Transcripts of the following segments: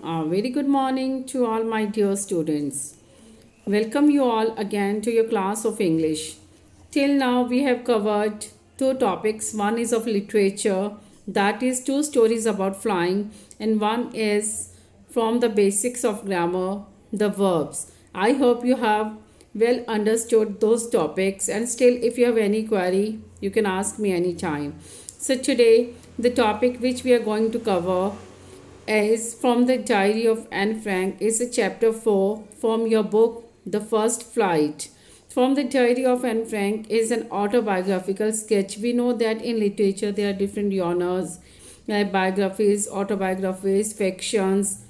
A very good morning to all my dear students. Welcome you all again to your class of English. Till now, we have covered two topics. One is of literature, that is, two stories about flying, and one is from the basics of grammar, the verbs. I hope you have well understood those topics, and still, if you have any query, you can ask me anytime. So, today, the topic which we are going to cover is from the Diary of Anne Frank is a chapter 4 from your book The First Flight. From the Diary of Anne Frank is an autobiographical sketch. We know that in literature there are different genres like biographies, autobiographies, fictions,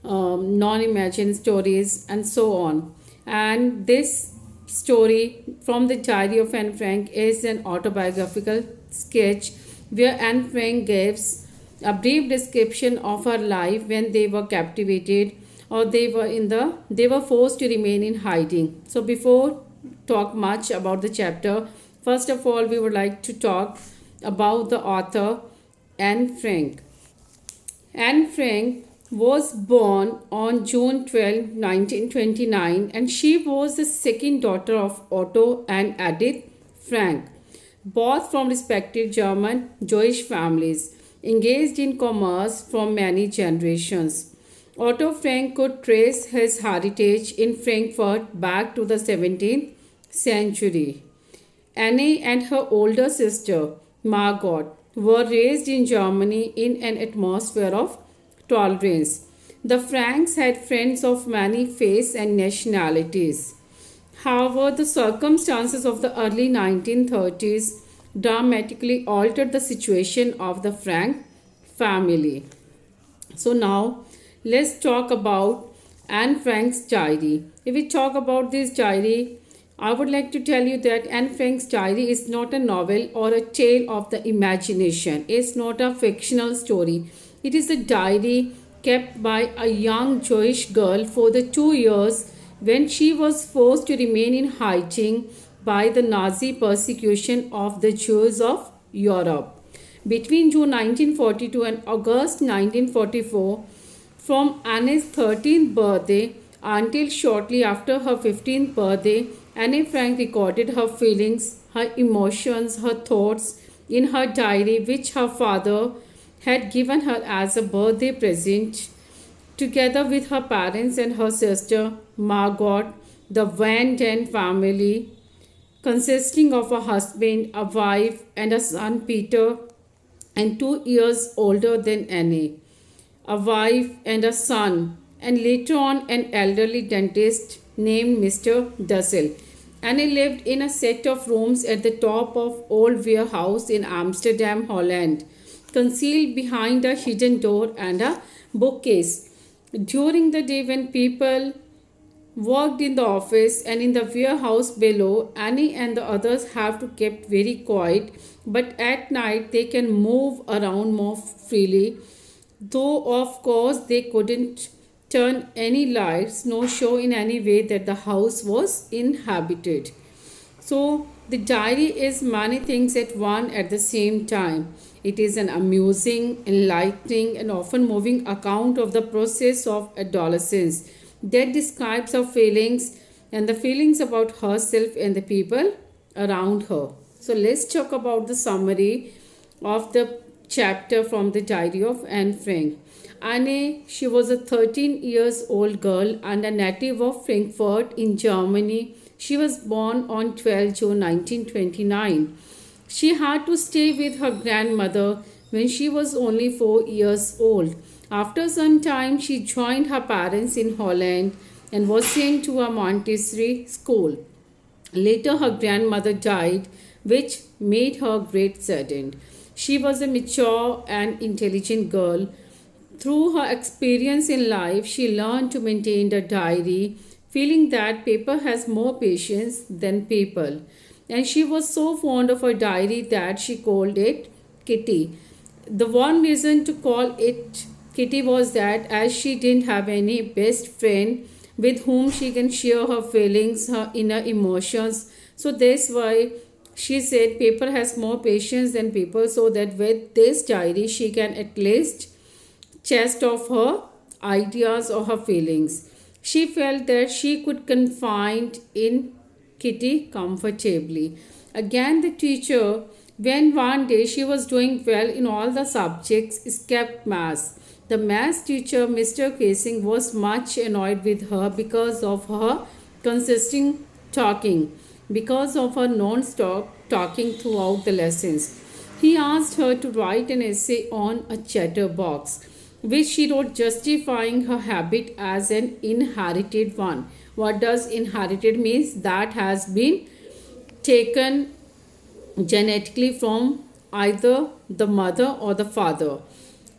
non-imagined stories, and so on. And this story from the Diary of Anne Frank is an autobiographical sketch where Anne Frank gives a brief description of her life when they were captivated or they were forced to remain in hiding. So before talk much about the chapter, first of all we would like to talk about the author Anne Frank. Anne Frank was born on June 12, 1929, and she was the second daughter of Otto and Edith Frank, both from respected German Jewish families engaged in commerce for many generations. Otto Frank could trace his heritage in Frankfurt back to the 17th century. Anne and her older sister, Margot, were raised in Germany in an atmosphere of tolerance. The Franks had friends of many faiths and nationalities. However, the circumstances of the early 1930s dramatically altered the situation of the Frank family. So now let's talk about Anne Frank's diary. If we talk about this diary, I would like to tell you that Anne Frank's diary is not a novel or a tale of the imagination. It's not a fictional story. It is a diary kept by a young Jewish girl for the 2 years when she was forced to remain in hiding by the Nazi persecution of the Jews of Europe. Between June 1942 and August 1944, from Anne's 13th birthday until shortly after her 15th birthday, Anne Frank recorded her feelings, her emotions, her thoughts in her diary, which her father had given her as a birthday present, together with her parents and her sister Margot. The Van Den family, consisting of a husband, a wife, and a son, Peter, and 2 years older than Anne, a wife and a son, and later on an elderly dentist named Mr. Dussel. Anne lived in a set of rooms at the top of Old Warehouse in Amsterdam, Holland, concealed behind a hidden door and a bookcase. During the day when people worked in the office and in the warehouse below, Anne and the others have to keep very quiet, but at night they can move around more freely, though of course they couldn't turn any lights nor show in any way that the house was inhabited. So the diary is many things at one at the same time. It is an amusing, enlightening, and often moving account of the process of adolescence that describes her feelings and the feelings about herself and the people around her. So let's talk about the summary of the chapter from the diary of Anne Frank. Anne, she was a 13 years old girl and a native of Frankfurt in Germany. She was born on 12 June 1929. She had to stay with her grandmother when she was only 4 years old. After some time, she joined her parents in Holland and was sent to a Montessori school. Later, her grandmother died, which made her great saddened. She was a mature and intelligent girl. Through her experience in life, she learned to maintain a diary, feeling that paper has more patience than people. And she was so fond of her diary that she called it Kitty. The one reason to call it Kitty was that as she didn't have any best friend with whom she can share her feelings, her inner emotions, so that's why she said paper has more patience than people, so that with this diary she can at least chest of her ideas or her feelings. She felt that she could confide in Kitty comfortably. Again, the teacher, when one day she was doing well in all the subjects except maths, the maths teacher, Mr. Casing, was much annoyed with her because of her consistent talking, because of her non stop talking throughout the lessons. He asked her to write an essay on a chatterbox, which she wrote justifying her habit as an inherited one. What does inherited means? That has been taken genetically from either the mother or the father.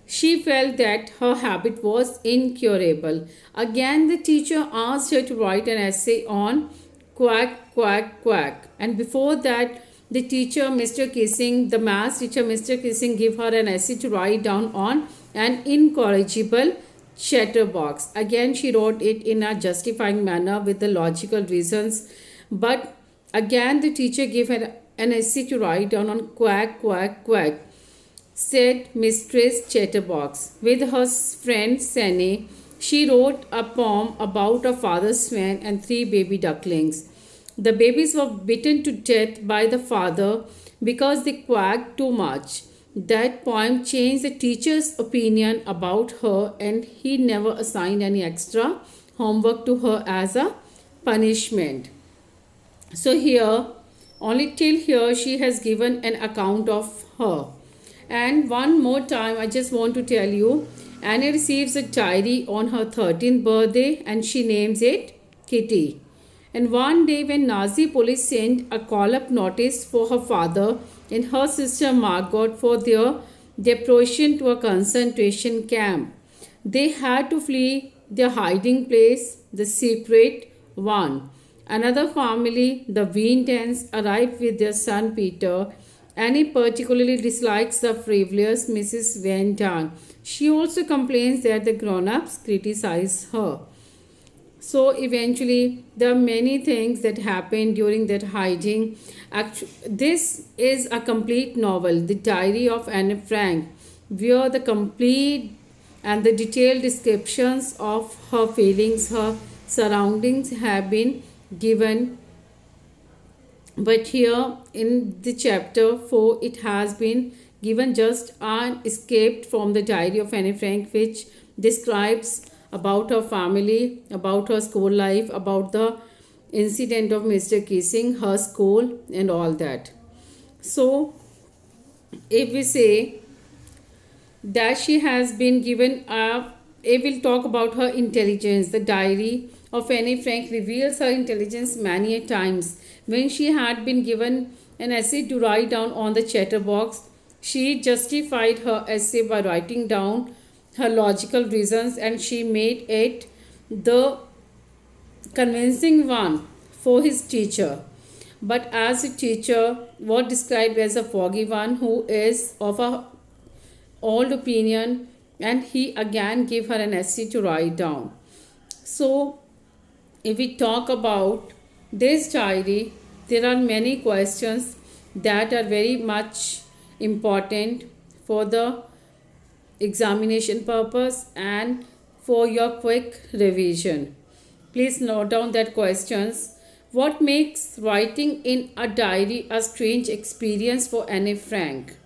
She felt that her habit was incurable. Again, the teacher asked her to write an essay on quack, quack, quack. And before that, the teacher, Mr. Kissing, the math teacher, Mr. Kissing, gave her an essay to write down on an incorrigible chatterbox. Again, she wrote it in a justifying manner with the logical reasons. But again, the teacher gave her an essay to write down on quack, quack, quack, said Mistress Chatterbox. With her friend Sene, she wrote a poem about a father swan and three baby ducklings. The babies were beaten to death by the father because they quacked too much. That poem changed the teacher's opinion about her, and he never assigned any extra homework to her as a punishment. So, here, only till here, she has given an account of her. And one more time, I just want to tell you, Annie receives a diary on her 13th birthday and she names it Kitty. And one day, when Nazi police sent a call-up notice for her father and her sister Margot for their deportation to a concentration camp, they had to flee their hiding place, the secret one. Another family, the Vintons, arrived with their son Peter. Annie particularly dislikes the frivolous Mrs. Van Daan. She also complains that the grown-ups criticize her. So eventually, there are many things that happen during that hiding. This is a complete novel, The Diary of Anne Frank, where the complete and the detailed descriptions of her feelings, her surroundings have been given. But here in the chapter 4, it has been given just an escape from the diary of Anne Frank, which describes about her family, about her school life, about the incident of Mr. Kissing, her school, and all that. So, if we say that she has been given a, I will talk about her intelligence. The diary of Anne Frank reveals her intelligence many a times. When she had been given an essay to write down on the chatterbox, she justified her essay by writing down her logical reasons, and she made it the convincing one for his teacher. But as a teacher, was described as a foggy one who is of a old opinion, and he again gave her an essay to write down. So, if we talk about this diary, there are many questions that are very much important for the examination purpose and for your quick revision. Please note down that questions. What makes writing in a diary a strange experience for Anne Frank?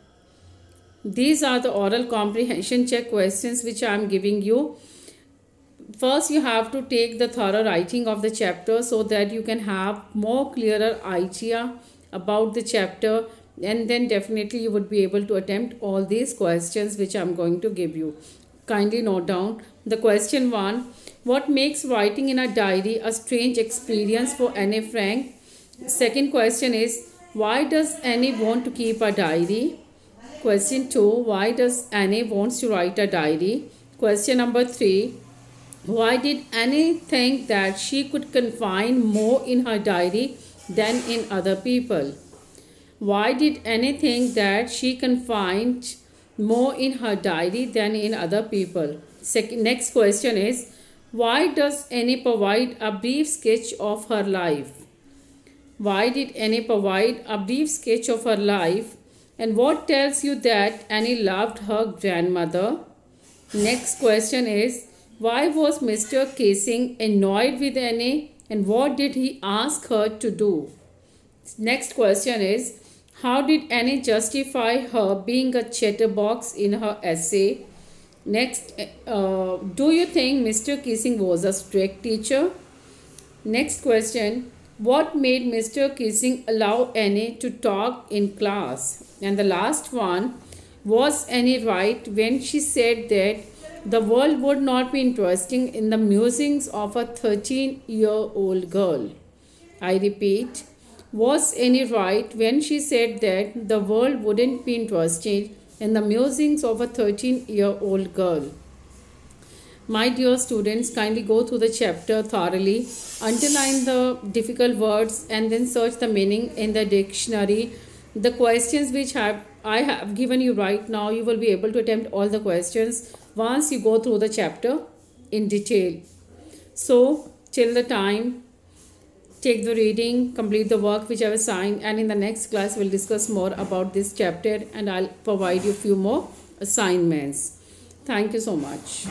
These are the oral comprehension check questions which I am giving you. First, you have to take the thorough writing of the chapter so that you can have more clearer idea about the chapter, and then definitely you would be able to attempt all these questions which I am going to give you. Kindly note down the question 1. What makes writing in a diary a strange experience for Anne Frank? Second question is, why does Anne want to keep a diary? Question 2. Why does Anne wants to write a diary? Question number 3. Why did Anne think that she could confine more in her diary than in other people? Why did Anne think that she confined more in her diary than in other people? Next question is, why does Anne provide a brief sketch of her life? Why did Anne provide a brief sketch of her life? And what tells you that Anne loved her grandmother? Next question is, why was Mr. Casing annoyed with Annie and what did he ask her to do? Next question is, how did Annie justify her being a chatterbox in her essay? Next, do you think Mr. Kissing was a strict teacher? Next question, what made Mr. Kissing allow Annie to talk in class? And the last one, was Annie right when she said that the world would not be interesting in the musings of a 13-year-old girl? I repeat, was Annie right when she said that the world wouldn't be interested in the musings of a 13-year-old girl? My dear students, kindly go through the chapter thoroughly, underline the difficult words, and then search the meaning in the dictionary. The questions which I have given you right now, you will be able to attempt all the questions once you go through the chapter in detail. So, till the time, take the reading, complete the work which I have assigned, and in the next class, we'll discuss more about this chapter and I'll provide you a few more assignments. Thank you so much.